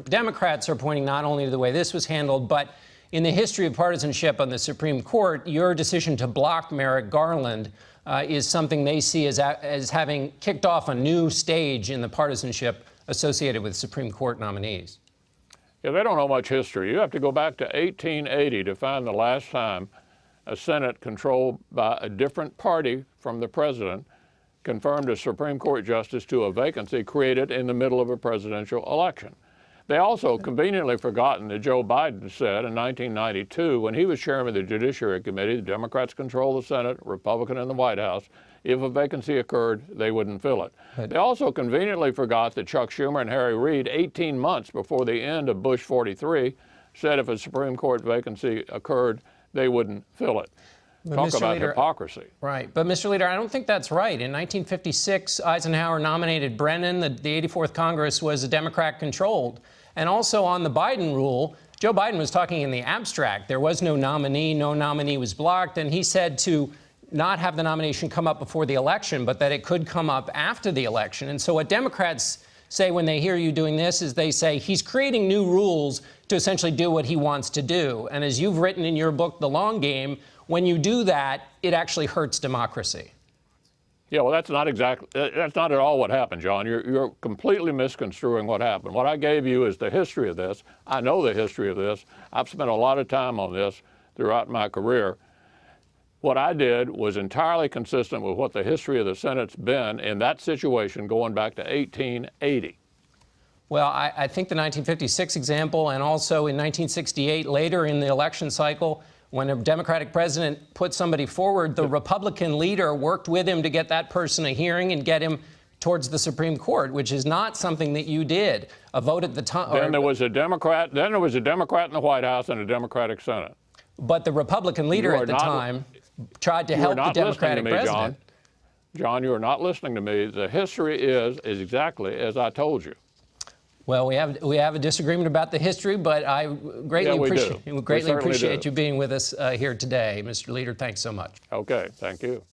Democrats are pointing not only to the way this was handled, but in the history of partisanship on the Supreme Court, your decision to block Merrick Garland is something they see as having kicked off a new stage in the partisanship associated with Supreme Court nominees. Yeah, they don't know much history. You have to go back to 1880 to find the last time a Senate controlled by a different party from the president confirmed a Supreme Court justice to a vacancy created in the middle of a presidential election. They also conveniently forgotten that Joe Biden said in 1992, when he was chairman of the Judiciary Committee, the Democrats control the Senate, Republican in the White House, if a vacancy occurred, they wouldn't fill it. They also conveniently forgot that Chuck Schumer and Harry Reid, 18 months before the end of Bush 43, said if a Supreme Court vacancy occurred, they wouldn't fill it. Talk about hypocrisy. Right. But, Mr. Leader, I don't think that's right. In 1956, Eisenhower nominated Brennan. The 84th Congress was Democrat-controlled. And also on the Biden rule, Joe Biden was talking in the abstract. There was no nominee. No nominee was blocked. And he said to not have the nomination come up before the election, but that it could come up after the election. And so what Democrats say when they hear you doing this is they say he's creating new rules to essentially do what he wants to do. And as you've written in your book, The Long Game, when you do that, it actually hurts democracy. Yeah, well, that's not at all what happened, John. You're completely misconstruing what happened. What I gave you is the history of this. I know the history of this. I've spent a lot of time on this throughout my career. What I did was entirely consistent with what the history of the Senate's been in that situation going back to 1880. Well, I think the 1956 example, and also in 1968, later in the election cycle, when a Democratic president put somebody forward, the Republican leader worked with him to get that person a hearing and get him towards the Supreme Court, which is not something that you did. A vote at the time. Then there was a Democrat. Then there was a Democrat in the White House and a Democratic Senate. But the Republican leader at the time tried to help the Democratic president. John, you are not listening to me. The history is exactly as I told you. Well, we have a disagreement about the history, but I greatly appreciate you being with us here today. Mr. Leader, thanks so much. Okay, thank you.